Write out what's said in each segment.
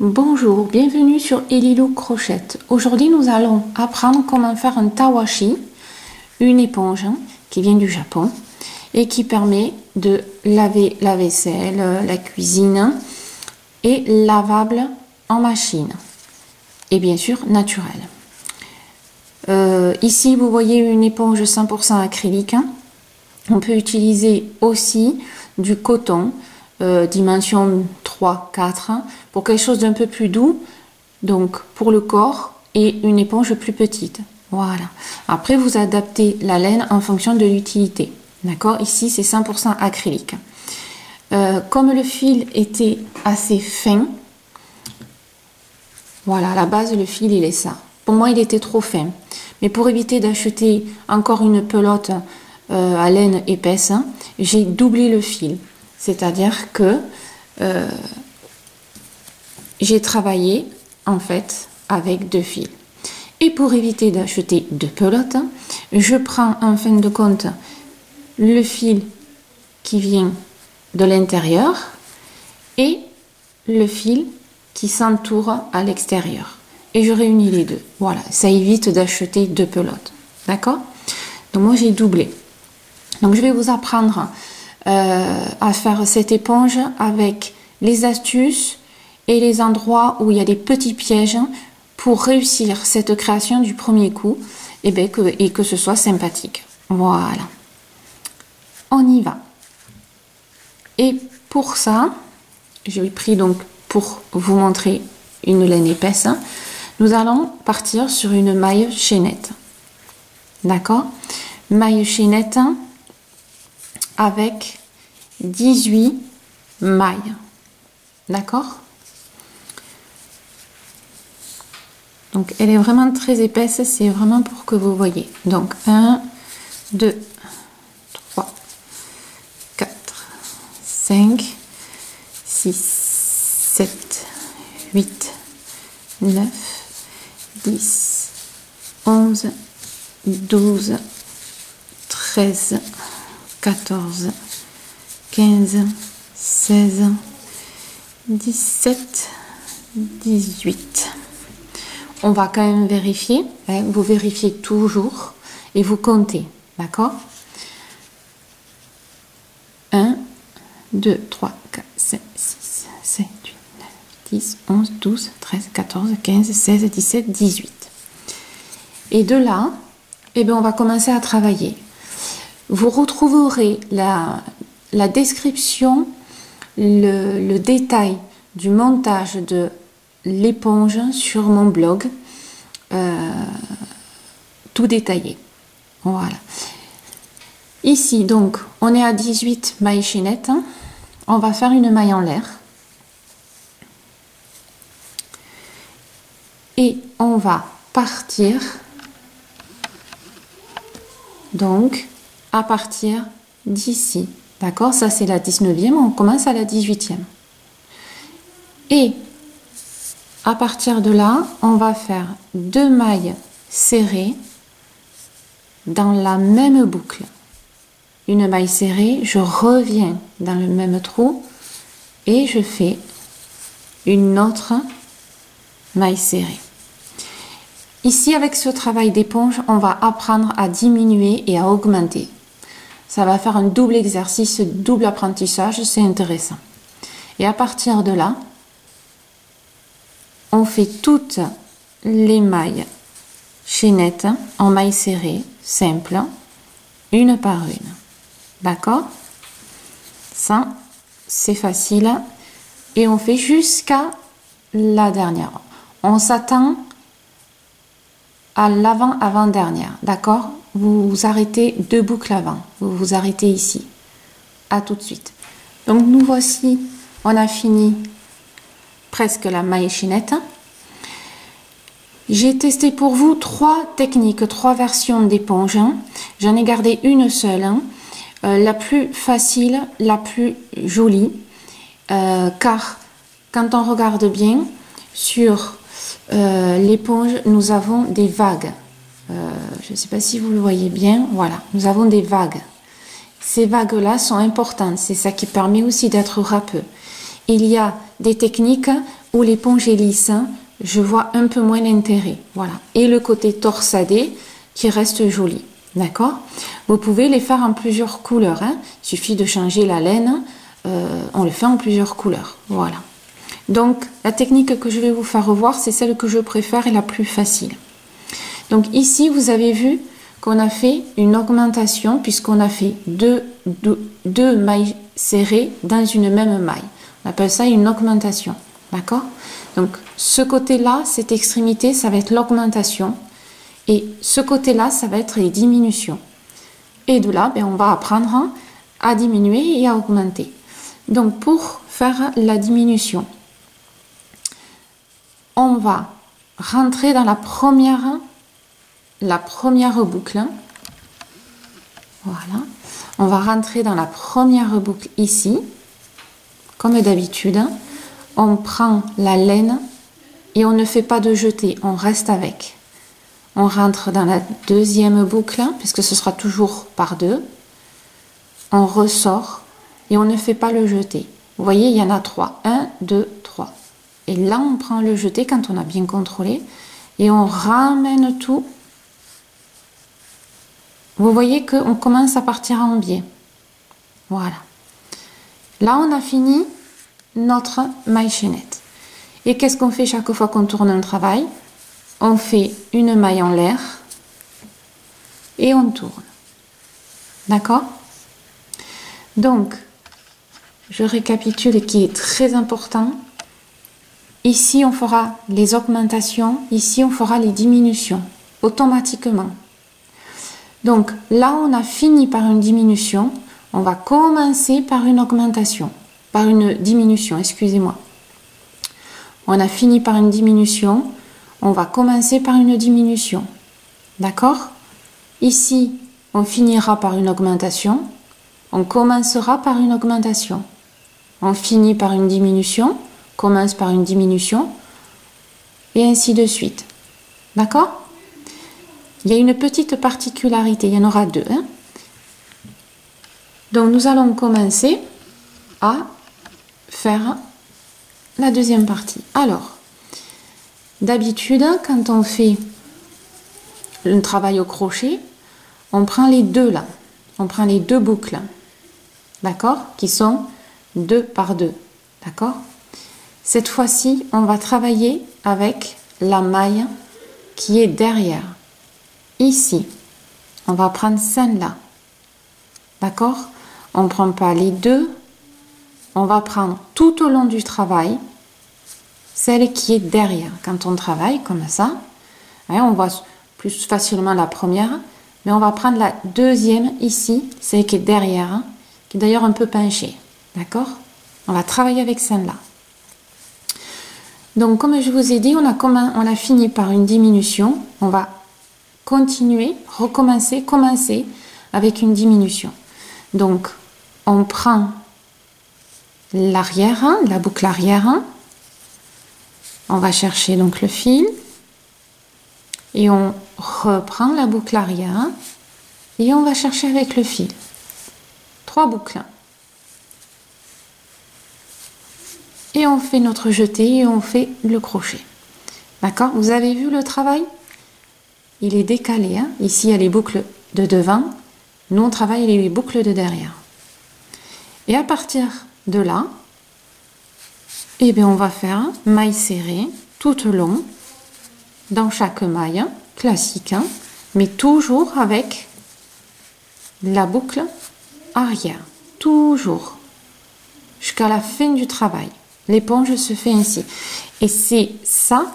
Bonjour, bienvenue sur Elilou Crochette. Aujourd'hui, nous allons apprendre comment faire un tawashi, une éponge qui vient du Japon et qui permet de laver la vaisselle, la cuisine et lavable en machine et bien sûr naturel. Ici, vous voyez une éponge 100% acrylique. On peut utiliser aussi du coton, dimension 3-4, pour quelque chose d'un peu plus doux, donc pour le corps, et une éponge plus petite. Voilà. Après, vous adaptez la laine en fonction de l'utilité. D'accord? Ici, c'est 100% acrylique. Comme le fil était assez fin, voilà, à la base, le fil, il est ça. Pour moi, il était trop fin. Mais pour éviter d'acheter encore une pelote à laine épaisse, j'ai doublé le fil. C'est-à-dire que j'ai travaillé en fait avec deux fils. Et pour éviter d'acheter deux pelotes, je prends en fin de compte le fil qui vient de l'intérieur et le fil qui s'entoure à l'extérieur. Et je réunis les deux. Voilà, ça évite d'acheter deux pelotes. D'accord? Donc moi j'ai doublé. Donc je vais vous apprendre à faire cette éponge avec les astuces et les endroits où il y a des petits pièges pour réussir cette création du premier coup et que ce soit sympathique. Voilà. On y va. Et pour ça, j'ai pris donc pour vous montrer une laine épaisse. Nous allons partir sur une maille chaînette. D'accord? Maille chaînette avec 18 mailles. D'accord? Donc, elle est vraiment très épaisse. C'est vraiment pour que vous voyez. Donc, 1, 2, 3, 4, 5, 6, 7, 8, 9, 10, 11, 12, 13, 14, 15, 16, 17, 18. On va quand même vérifier. Hein, vous vérifiez toujours et vous comptez. D'accord? 1, 2, 3, 4, 5, 6, 7, 8, 9, 10, 11, 12, 13, 14, 15, 16, 17, 18. Et de là, eh bien, on va commencer à travailler. Vous retrouverez la description, le détail du montage de l'éponge sur mon blog, tout détaillé. Voilà. Ici, donc, on est à 18 mailles chaînettes. On va faire une maille en l'air. Et on va partir, donc, à partir d'ici. D'accord? Ça, c'est la 19e. On commence à la 18e. Et à partir de là, on va faire deux mailles serrées dans la même boucle. Une maille serrée, je reviens dans le même trou et je fais une autre maille serrée. Ici, avec ce travail d'éponge, on va apprendre à diminuer et à augmenter. Ça va faire un double exercice, double apprentissage, c'est intéressant. Et à partir de là, on fait toutes les mailles chaînettes en maille serrée, simple, une par une. D'accord? Ça, c'est facile. Et on fait jusqu'à la dernière. On s'attend à l'avant-avant-dernière. D'accord? Vous vous arrêtez deux boucles avant. Vous vous arrêtez ici. À tout de suite. Donc, nous voici. On a fini presque la maille chaînette. J'ai testé pour vous trois techniques, trois versions d'éponge. J'en ai gardé une seule, la plus facile, la plus jolie, car quand on regarde bien sur l'éponge, nous avons des vagues. Je ne sais pas si vous le voyez bien. Voilà, nous avons des vagues. Ces vagues-là sont importantes. C'est ça qui permet aussi d'être râpeux. Il y a des techniques où l'éponge est lisse, hein, je vois un peu moins l'intérêt. Voilà. Et le côté torsadé qui reste joli. D'accord? Vous pouvez les faire en plusieurs couleurs. Hein. Il suffit de changer la laine. On le fait en plusieurs couleurs. Voilà. Donc, la technique que je vais vous faire revoir, c'est celle que je préfère et la plus facile. Donc ici, vous avez vu qu'on a fait une augmentation puisqu'on a fait deux mailles serrées dans une même maille. On appelle ça une augmentation. D'accord? Donc, ce côté-là, cette extrémité, ça va être l'augmentation. Et ce côté-là, ça va être les diminutions. Et de là, ben, on va apprendre à diminuer et à augmenter. Donc, pour faire la diminution, on va rentrer dans la première boucle. Voilà. On va rentrer dans la première boucle ici. Comme d'habitude, on prend la laine et on ne fait pas de jeté, on reste avec. On rentre dans la deuxième boucle, puisque ce sera toujours par deux. On ressort et on ne fait pas le jeté. Vous voyez, il y en a 3. 1, 2, 3. Et là, on prend le jeté quand on a bien contrôlé et on ramène tout. Vous voyez qu'on commence à partir en biais. Voilà. Là, on a fini notre maille chaînette. Et qu'est-ce qu'on fait chaque fois qu'on tourne un travail? On fait une maille en l'air et on tourne. D'accord? Donc, je récapitule qui est très important. Ici, on fera les augmentations. Ici, on fera les diminutions automatiquement. Donc, là, on a fini par une diminution. On va commencer par une augmentation. Par une diminution, excusez-moi. On a fini par une diminution. On va commencer par une diminution. D'accord? Ici, on finira par une augmentation. On commencera par une augmentation. On finit par une diminution. Commence par une diminution. Et ainsi de suite. D'accord? Il y a une petite particularité. Il y en aura deux. Hein? Donc, nous allons commencer à faire la deuxième partie. Alors, d'habitude, quand on fait un travail au crochet, on prend les deux là. On prend les deux boucles. D'accord? Qui sont 2 par 2. D'accord? Cette fois-ci, on va travailler avec la maille qui est derrière. Ici, on va prendre celle-là. D'accord? On ne prend pas les deux. On va prendre tout au long du travail celle qui est derrière. Quand on travaille comme ça, hein, on voit plus facilement la première, mais on va prendre la deuxième ici, celle qui est derrière, hein, qui est d'ailleurs un peu penchée. D'accord? On va travailler avec celle-là. Donc, comme je vous ai dit, on a fini par une diminution. On va continuer, recommencer, commencer avec une diminution. Donc, on prend l'arrière, hein, la boucle arrière. Hein. On va chercher donc le fil. Et on reprend la boucle arrière. Hein, et on va chercher avec le fil. 3 boucles. Et on fait notre jeté et on fait le crochet. D'accord? Vous avez vu le travail? Il est décalé. Hein? Ici, il y a les boucles de devant. Nous, on travaille les boucles de derrière. Et à partir de là, eh bien, on va faire maille serrée tout au long, dans chaque maille, classique, hein, mais toujours avec la boucle arrière. Toujours. Jusqu'à la fin du travail. L'éponge se fait ainsi. Et c'est ça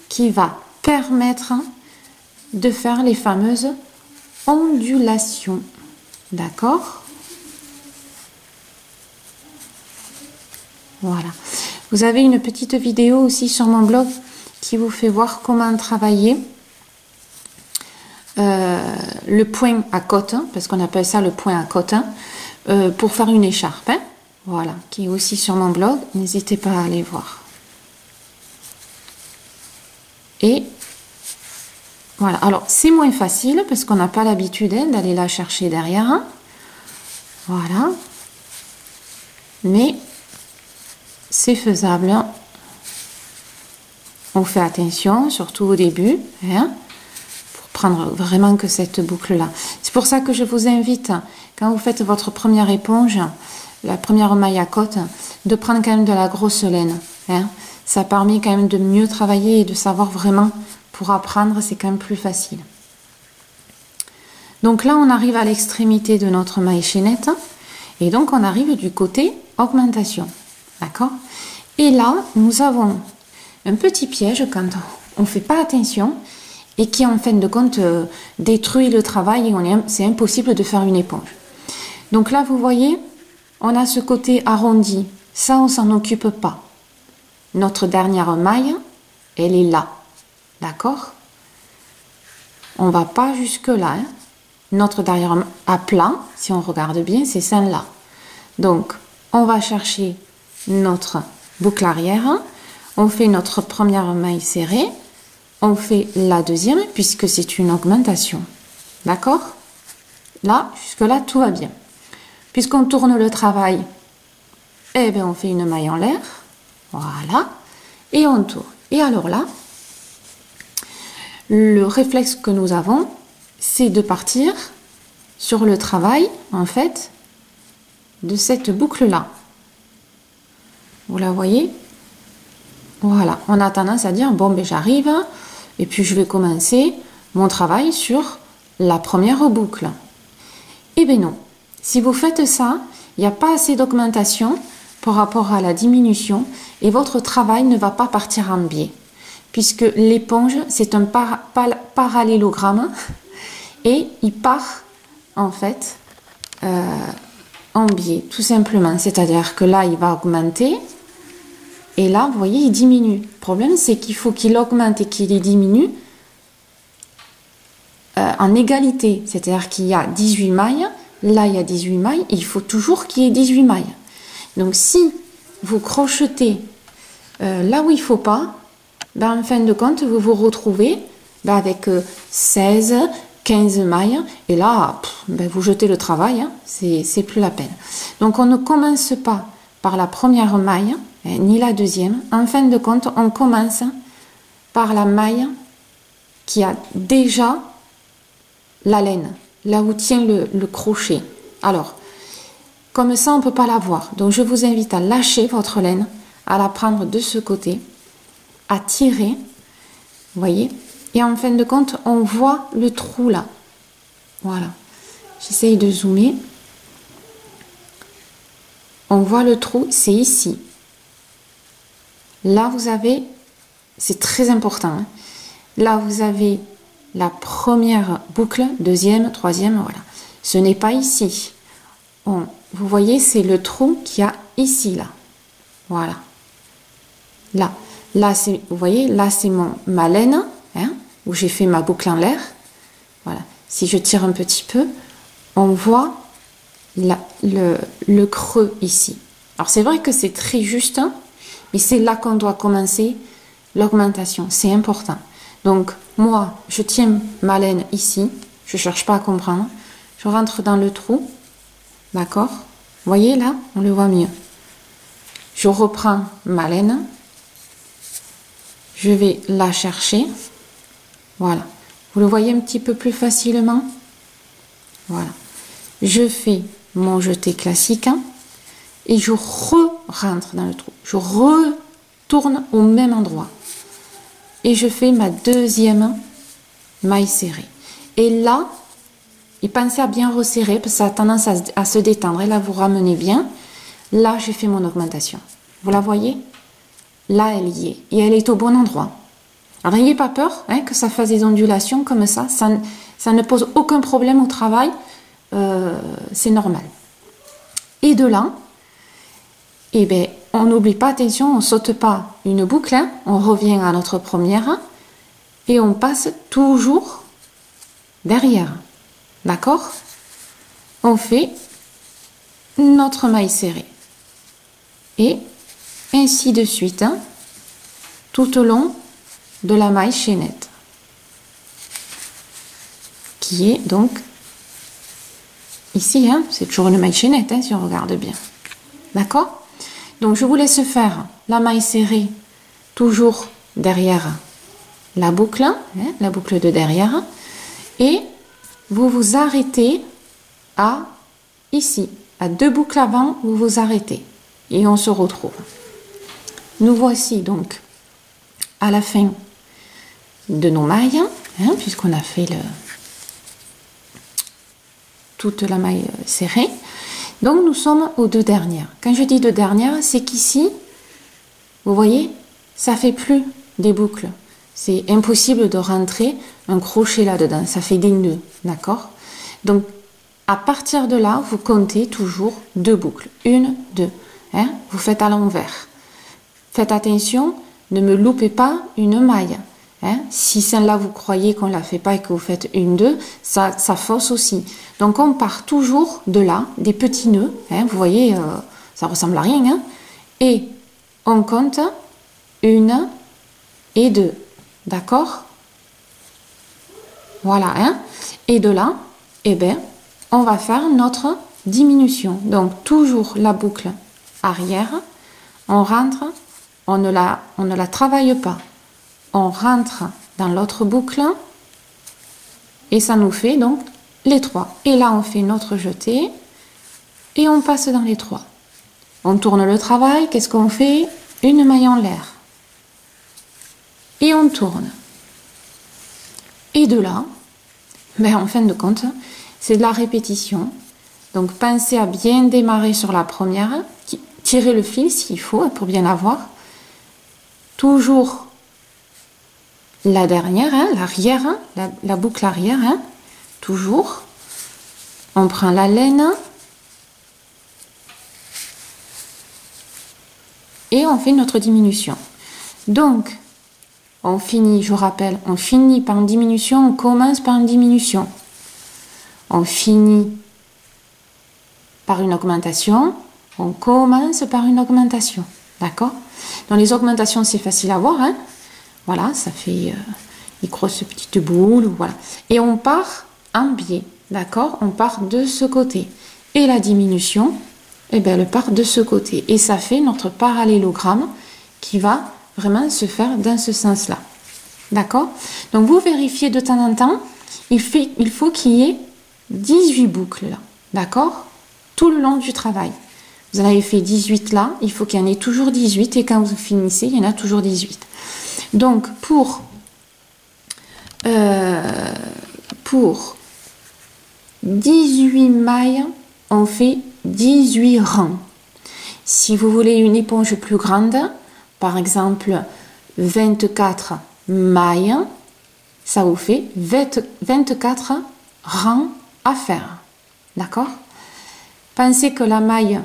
qui va permettre de faire les fameuses ondulations. D'accord? Voilà. Vous avez une petite vidéo aussi sur mon blog qui vous fait voir comment travailler le point à côte, parce qu'on appelle ça le point à côte, pour faire une écharpe. Hein? Voilà, qui est aussi sur mon blog. N'hésitez pas à aller voir. Et voilà. Alors, c'est moins facile parce qu'on n'a pas l'habitude d'aller la chercher derrière. Hein? Voilà. Mais c'est faisable. on fait attention, surtout au début, hein, pour prendre vraiment que cette boucle-là. C'est pour ça que je vous invite, quand vous faites votre première éponge, la première maille à côte, de prendre quand même de la grosse laine. Hein. Ça permet quand même de mieux travailler et de savoir vraiment, pour apprendre, c'est quand même plus facile. Donc là, on arrive à l'extrémité de notre maille chaînette, et donc on arrive du côté augmentation. D'accord? Et là, nous avons un petit piège quand on ne fait pas attention et qui en fin de compte détruit le travail et c'est impossible de faire une éponge. Donc là, vous voyez, on a ce côté arrondi. Ça, on s'en occupe pas. Notre dernière maille, elle est là. D'accord? On va pas jusque là. Hein. Notre dernière à plat, si on regarde bien, c'est celle-là. Donc, on va chercher notre boucle arrière. On fait notre première maille serrée. On fait la deuxième, puisque c'est une augmentation. D'accord? Là, jusque-là, tout va bien. Puisqu'on tourne le travail, eh bien, on fait une maille en l'air. Voilà. Et on tourne. Et alors là, le réflexe que nous avons, c'est de partir sur le travail, en fait, de cette boucle-là. Vous la voyez? Voilà. On a tendance à dire, bon, ben j'arrive, et puis je vais commencer mon travail sur la première boucle. Eh bien non. Si vous faites ça, il n'y a pas assez d'augmentation par rapport à la diminution, et votre travail ne va pas partir en biais. Puisque l'éponge, c'est un parallélogramme, et il part, en fait, en biais, tout simplement. C'est-à-dire que là, il va augmenter, et là, vous voyez, il diminue. Le problème, c'est qu'il faut qu'il augmente et qu'il diminue en égalité. C'est-à-dire qu'il y a 18 mailles, là, il y a 18 mailles, il faut toujours qu'il y ait 18 mailles. Donc, si vous crochetez là où il ne faut pas, ben, en fin de compte, vous vous retrouvez ben, avec 16, 15 mailles, et là, ben, vous jetez le travail, hein, c'est plus la peine. Donc, on ne commence pas par la première maille, ni la deuxième. En fin de compte, on commence par la maille qui a déjà la laine, là où tient le crochet. Alors, comme ça, on ne peut pas la voir. Donc, je vous invite à lâcher votre laine, à la prendre de ce côté, à tirer, vous voyez, et en fin de compte, on voit le trou là. Voilà. J'essaye de zoomer. On voit le trou, c'est ici. Là, vous avez, c'est très important, hein. Là, vous avez la première boucle, deuxième, troisième, voilà. Ce n'est pas ici. Vous voyez, c'est le trou qu'il y a ici, là. Voilà. Là. Là, vous voyez, là, c'est ma laine, hein, où j'ai fait ma boucle en l'air. Voilà. Si je tire un petit peu, on voit le creux ici. Alors, c'est vrai que c'est très juste, hein, mais c'est là qu'on doit commencer l'augmentation. C'est important. Donc, moi, je tiens ma laine ici. Je ne cherche pas à comprendre. Je rentre dans le trou. D'accord? Vous voyez, là, on le voit mieux. Je reprends ma laine. Je vais la chercher. Voilà. Vous le voyez un petit peu plus facilement. Voilà. Je fais mon jeté classique, hein, et je rentre dans le trou. Je retourne au même endroit. Et je fais ma deuxième maille serrée. Et là, et pensez à bien resserrer parce que ça a tendance à se détendre. Et là, vous ramenez bien. Là, j'ai fait mon augmentation. Vous la voyez? Là, elle y est. Et elle est au bon endroit. Alors, n'ayez pas peur, hein, que ça fasse des ondulations comme ça. Ça ne pose aucun problème au travail. C'est normal. Et de là, eh ben, on n'oublie pas, attention, on ne saute pas une boucle. Hein, on revient à notre première. Et on passe toujours derrière. D'accord? On fait notre maille serrée. Et ainsi de suite, hein, tout au long de la maille chaînette. Qui est donc ici, hein, c'est toujours une maille chaînette, hein, si on regarde bien. D'accord? Donc je vous laisse faire la maille serrée toujours derrière la boucle, hein, la boucle de derrière, et vous vous arrêtez à ici, à 2 boucles avant, vous vous arrêtez et on se retrouve. Nous voici donc à la fin de nos mailles, hein, puisqu'on a fait toute la maille serrée. Donc nous sommes aux 2 dernières. Quand je dis 2 dernières, c'est qu'ici, vous voyez, ça fait plus des boucles. C'est impossible de rentrer un crochet là-dedans, ça fait des nœuds, d'accord? Donc à partir de là, vous comptez toujours 2 boucles, 1, 2, hein? Vous faites à l'envers. Faites attention, ne me loupez pas une maille. Hein? Si celle-là vous croyez qu'on ne la fait pas et que vous faites 1, 2, ça fausse aussi. Donc on part toujours de là, des petits nœuds, hein? Vous voyez, ça ressemble à rien, hein? Et on compte 1 et 2, d'accord? Voilà, hein? Et de là, eh ben, on va faire notre diminution. Donc toujours la boucle arrière, on rentre, on ne la travaille pas. On rentre dans l'autre boucle et ça nous fait donc les 3. Et là, on fait notre jeté et on passe dans les 3. On tourne le travail. Qu'est-ce qu'on fait? Une maille en l'air. Et on tourne. Et de là, ben, en fin de compte, c'est de la répétition. Donc, pensez à bien démarrer sur la première. Tirez le fil s'il faut pour bien avoir. Toujours la dernière, hein, l'arrière, hein, la boucle arrière, hein, toujours. On prend la laine et on fait notre diminution. Donc, on finit, je vous rappelle, on finit par une diminution, on commence par une diminution. On finit par une augmentation, on commence par une augmentation. D'accord? Dans les augmentations, c'est facile à voir, hein. Voilà, ça fait une grosse petite boule, voilà. Et on part en biais, d'accord? On part de ce côté. Et la diminution, eh bien, elle part de ce côté. Et ça fait notre parallélogramme qui va vraiment se faire dans ce sens-là. D'accord? Donc, vous vérifiez de temps en temps, il faut qu'il y ait 18 boucles là, d'accord? Tout le long du travail. Vous en avez fait 18 là, il faut qu'il y en ait toujours 18 et quand vous finissez, il y en a toujours 18. Donc, pour 18 mailles, on fait 18 rangs. Si vous voulez une éponge plus grande, par exemple 24 mailles, ça vous fait 24 rangs à faire. D'accord? Pensez que la maille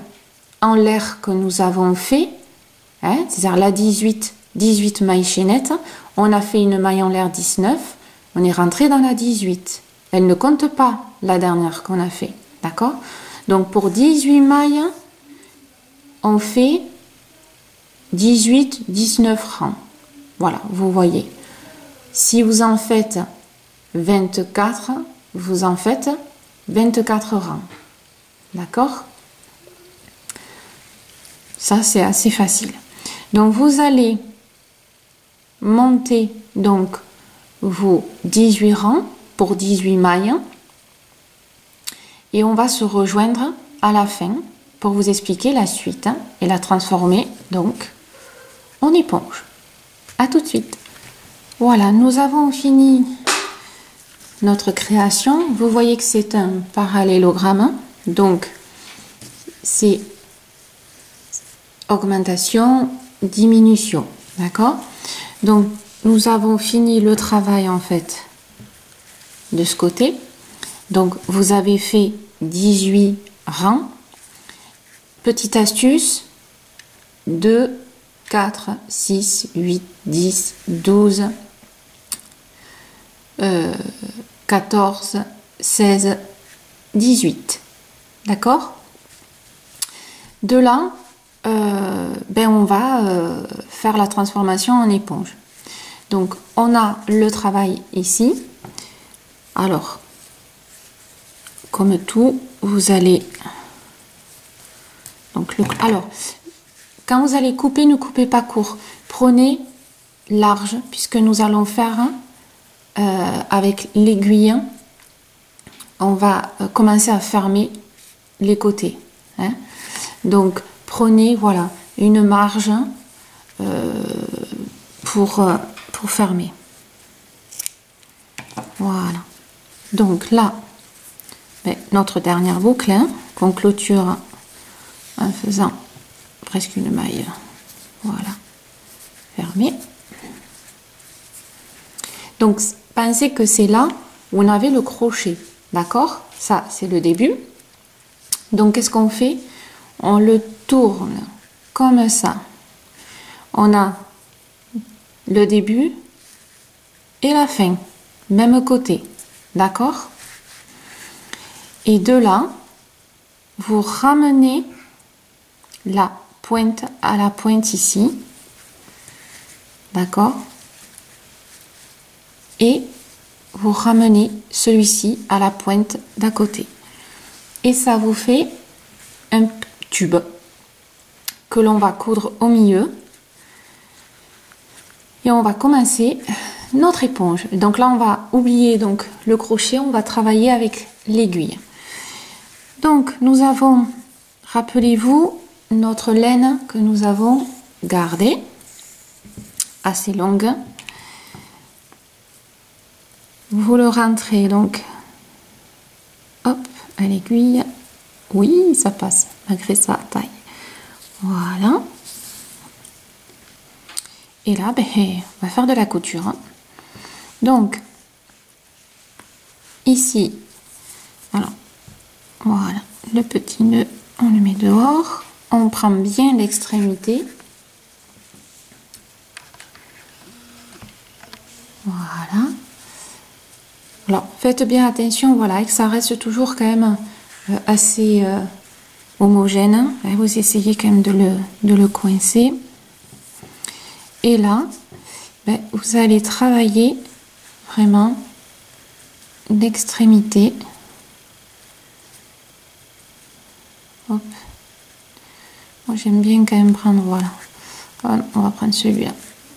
en l'air que nous avons fait, hein, c'est-à-dire la 18 mailles chaînettes, on a fait une maille en l'air 19, on est rentré dans la 18. Elle ne compte pas la dernière qu'on a fait, d'accord? Donc pour 18 mailles, on fait 19 rangs. Voilà, vous voyez. Si vous en faites 24, vous en faites 24 rangs. D'accord? Ça, c'est assez facile. Donc, vous allez monter donc vos 18 rangs pour 18 mailles et on va se rejoindre à la fin pour vous expliquer la suite et la transformer donc en éponge. À tout de suite. Voilà, nous avons fini notre création. Vous voyez que c'est un parallélogramme, donc c'est augmentation, diminution, d'accord? Donc nous avons fini le travail en fait de ce côté. Donc vous avez fait 18 rangs. Petite astuce, 2, 4, 6, 8, 10, 12, 14, 16, 18. D'accord? De là, on va faire la transformation en éponge. Donc, on a le travail ici. Alors, comme tout, vous allez... Donc, alors, quand vous allez couper, ne coupez pas court. Prenez large puisque nous allons faire avec l'aiguille, on va commencer à fermer les côtés, hein. Donc prenez voilà une marge pour fermer. Voilà. Donc là, notre dernière boucle, hein, qu'on clôture en faisant presque une maille. Voilà. Fermée. Donc pensez que c'est là où on avait le crochet. D'accord? Ça, c'est le début. Donc qu'est-ce qu'on fait? On le tourne comme ça. On a le début et la fin, même côté, d'accord? Et de là, vous ramenez la pointe à la pointe ici, d'accord? Et vous ramenez celui-ci à la pointe d'à côté. Et ça vous fait un tube que l'on va coudre au milieu. Et on va commencer notre éponge. Donc là, on va oublier donc le crochet, on va travailler avec l'aiguille. Donc nous avons, rappelez-vous, notre laine que nous avons gardée, assez longue. Vous le rentrez donc, hop, à l'aiguille. Oui, ça passe, malgré sa taille. Voilà. Et là, on va faire de la couture. Donc, ici, alors, voilà, le petit nœud, on le met dehors. On prend bien l'extrémité. Voilà. Alors, faites bien attention, voilà, que ça reste toujours quand même assez homogène. Vous essayez quand même de le coincer. Et là, vous allez travailler vraiment l'extrémité. Hop. Moi, j'aime bien quand même prendre, voilà. On va prendre celui-là.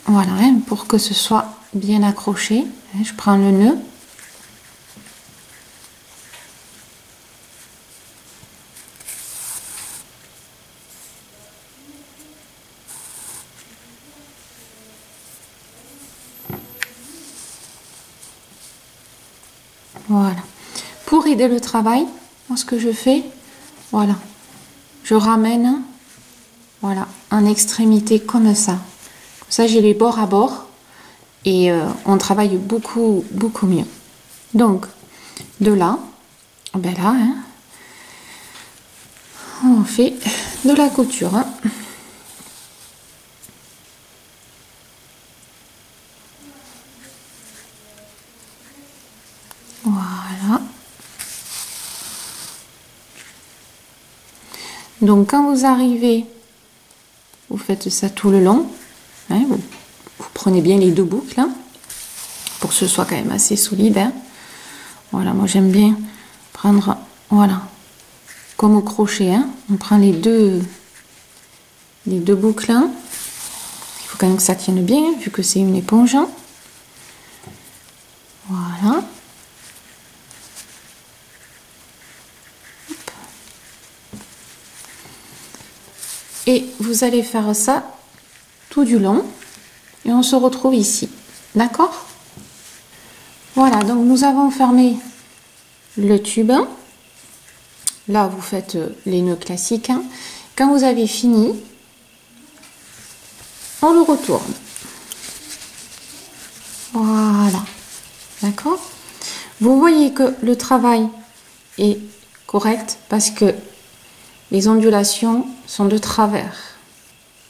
Voilà, hein, pour que ce soit bien accroché. Je prends le nœud. Voilà. Pour aider le travail, moi ce que je fais, voilà, je ramène, voilà, en extrémité comme ça. Comme ça, j'ai les bords à bord et on travaille beaucoup mieux. Donc, de là, là, hein, on fait de la couture. Hein. Voilà. Donc quand vous arrivez, vous faites ça tout le long. Hein, vous prenez bien les deux boucles hein, pour que ce soit quand même assez solide. Hein. Voilà, moi j'aime bien prendre, voilà, comme au crochet. Hein, on prend les deux boucles. Hein. Il faut quand même que ça tienne bien vu que c'est une éponge. Hein. Voilà. Et vous allez faire ça tout du long. Et on se retrouve ici. D'accord? Voilà, donc nous avons fermé le tube. Là, vous faites les nœuds classiques. Quand vous avez fini, on le retourne. Voilà. D'accord? Vous voyez que le travail est correct parce que les ondulations sont de travers.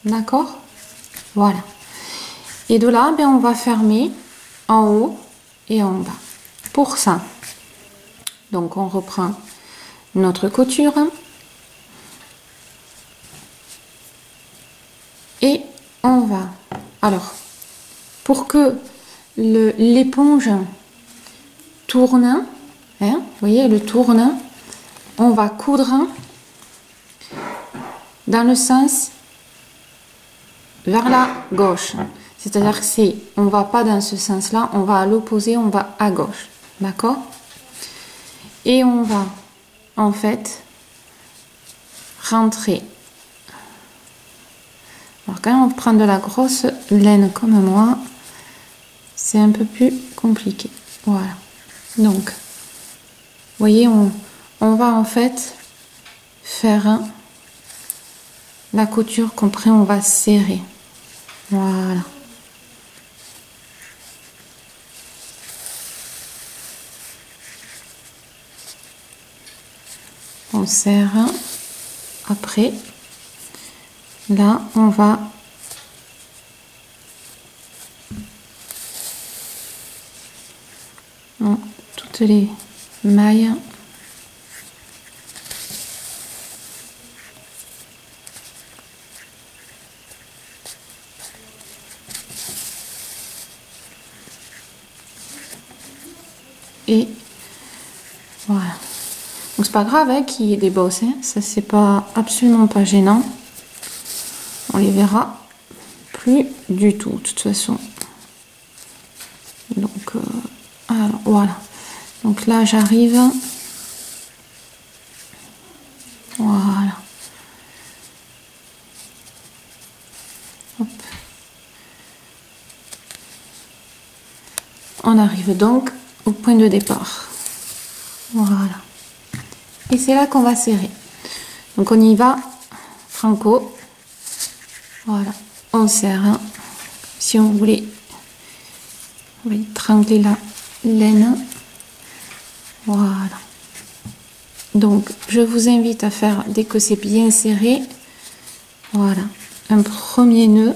D'accord? Voilà. Et de là, on va fermer en haut et en bas. Pour ça, donc on reprend notre couture. Et on va... Alors, pour que l'éponge tourne, hein, vous voyez, elle tourne, on va coudre dans le sens vers la gauche. C'est-à-dire que c'est, on va pas dans ce sens-là, on va à l'opposé, on va à gauche. D'accord? Et on va, en fait, rentrer. Alors, quand on prend de la grosse laine comme moi, c'est un peu plus compliqué. Voilà. Donc, vous voyez, on va en fait faire la couture qu'après on va serrer. Voilà. On serre. Après, là, on va toutes les mailles. Et voilà. Donc c'est pas grave hein, qu'il y ait des bosses, hein. Ça c'est pas absolument pas gênant. On les verra plus du tout de toute façon. Donc alors voilà. Donc là j'arrive. Voilà. Hop. On arrive donc au point de départ. Voilà. Et c'est là qu'on va serrer. Donc on y va franco. Voilà. On serre. Hein. Si on voulait, on va étrangler la laine. Voilà. Donc je vous invite à faire, dès que c'est bien serré, voilà, un premier nœud.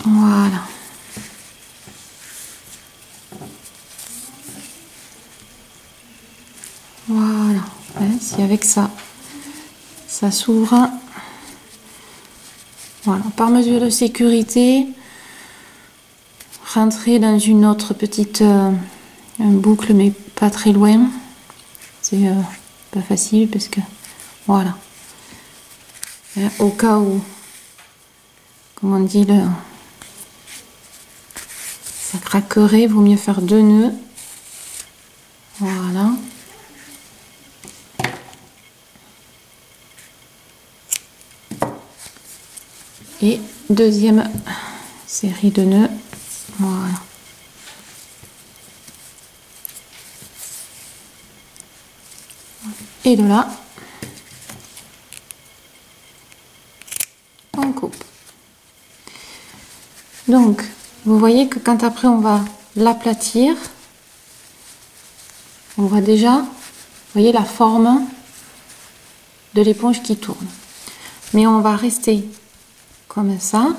Voilà. Voilà. Hein, si avec ça, ça s'ouvre. Voilà. Par mesure de sécurité, rentrer dans une autre petite boucle, mais pas très loin. C'est pas facile parce que voilà. Hein, au cas où, comme on dit, ça craquerait, vaut mieux faire 2 nœuds. Voilà. Et deuxième série de nœuds. Voilà. Et de là, on coupe. Donc, vous voyez que quand après on va l'aplatir, on voit déjà, vous voyez la forme de l'éponge qui tourne. Mais on va rester comme ça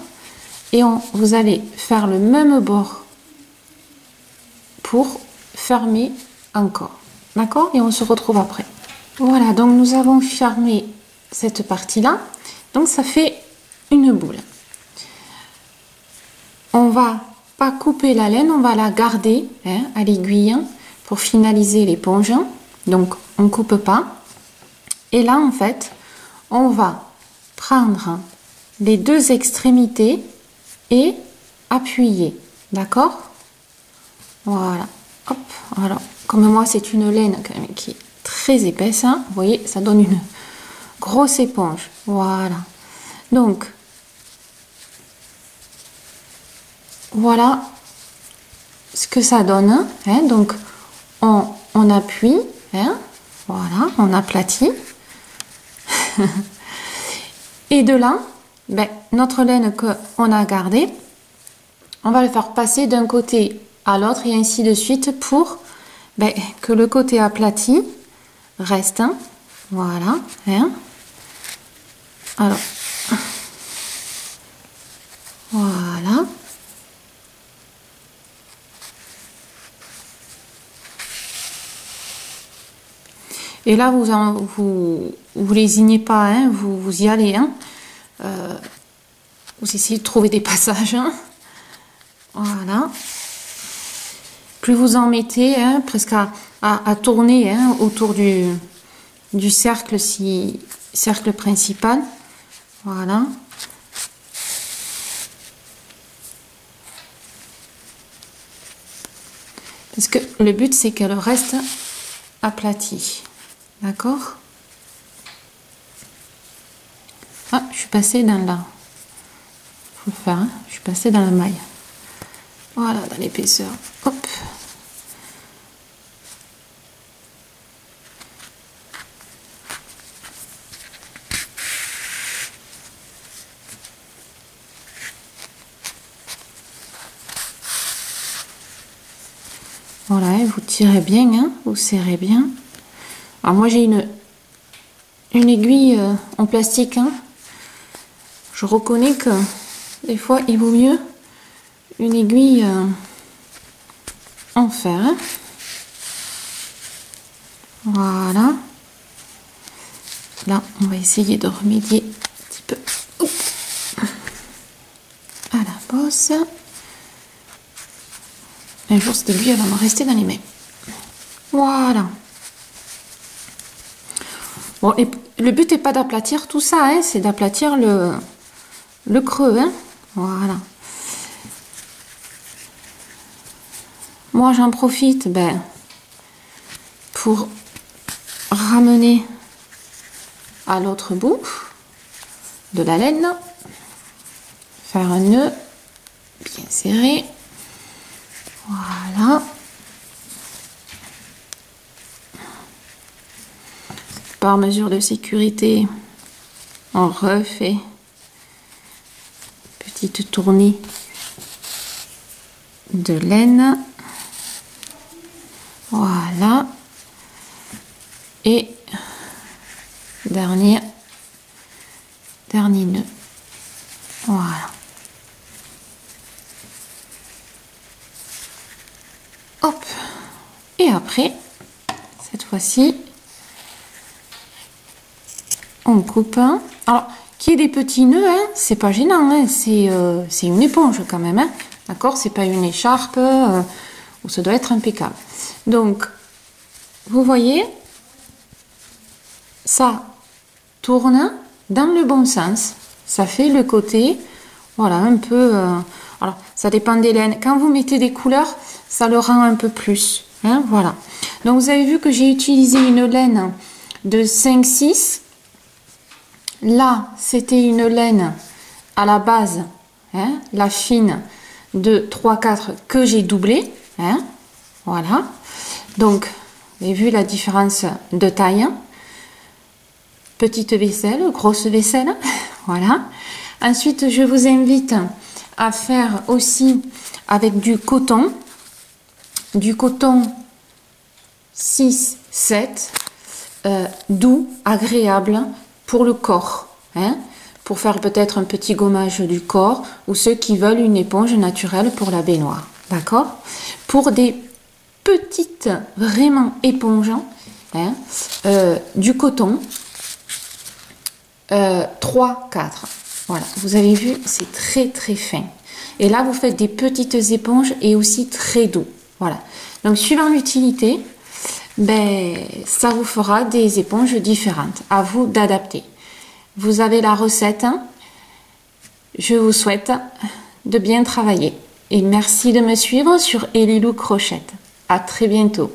et vous allez faire le même bord pour fermer encore. D'accord? Et on se retrouve après. Voilà, donc nous avons fermé cette partie-là. Donc ça fait une boule. On va pas couper la laine, on va la garder hein, à l'aiguille pour finaliser l'éponge. Donc on coupe pas. Et là en fait, on va prendre les 2 extrémités et appuyer. D'accord? Voilà. Hop. Alors, comme moi c'est une laine quand même qui est très épaisse, hein, vous voyez, ça donne une grosse éponge. Voilà. Donc, voilà ce que ça donne. Hein. Donc, on appuie. Hein. Voilà, on aplatit. Et de là, ben, notre laine qu'on a gardée, on va le faire passer d'un côté à l'autre et ainsi de suite pour ben, que le côté aplati reste. Hein. Voilà. Hein. Alors, voilà. Et là, vous lésinez pas, hein, vous y allez. Hein. Vous essayez de trouver des passages. Hein. Voilà. plus vous en mettez, hein, presque à tourner hein, autour du cercle, cercle principal. Voilà. Parce que le but, c'est qu'elle reste aplatie. D'accord? Ah, je suis passée dans la... Faut le faire, hein? Je suis passée dans la maille. Voilà, dans l'épaisseur. Hop. Voilà, et vous tirez bien, hein, vous serrez bien. Alors moi j'ai une aiguille en plastique. Hein. Je reconnais que des fois il vaut mieux une aiguille en fer. Hein. Voilà. Là, on va essayer de remédier un petit peu à la bosse. Un jour, cette aiguille, elle va me rester dans les mains. Voilà. Bon, et le but n'est pas d'aplatir tout ça, hein, c'est d'aplatir le creux. Hein. Voilà. Moi, j'en profite pour ramener à l'autre bout de la laine, faire un nœud bien serré. Voilà. Par mesure de sécurité, on refait petite tournée de laine. Voilà. Et dernier nœud. Voilà. Hop. Et après, cette fois-ci, on coupe. Alors, qu'il y ait des petits nœuds, hein, c'est pas gênant. Hein, c'est une éponge quand même. Hein, d'accord, c'est pas une écharpe. Où ça doit être impeccable. Donc, vous voyez, ça tourne dans le bon sens. Ça fait le côté, voilà, un peu... alors, ça dépend des laines. Quand vous mettez des couleurs, ça le rend un peu plus. Hein, voilà. Donc, vous avez vu que j'ai utilisé une laine de 5-6. Là, c'était une laine à la base, hein, la fine de 3-4 que j'ai doublée. Hein, voilà. Donc, vous avez vu la différence de taille. Petite vaisselle, grosse vaisselle. Voilà. Ensuite, je vous invite à faire aussi avec du coton 6-7, doux, agréable pour le corps. Hein, pour faire peut-être un petit gommage du corps ou ceux qui veulent une éponge naturelle pour la baignoire. D'accord? Pour des petites, vraiment éponges, hein, du coton, 3-4. Voilà, vous avez vu, c'est très très fin. Et là, vous faites des petites éponges et aussi très doux. Voilà. Donc, suivant l'utilité, ça vous fera des éponges différentes. À vous d'adapter. Vous avez la recette. Je vous souhaite de bien travailler. Et merci de me suivre sur Elilou Crochette. À très bientôt.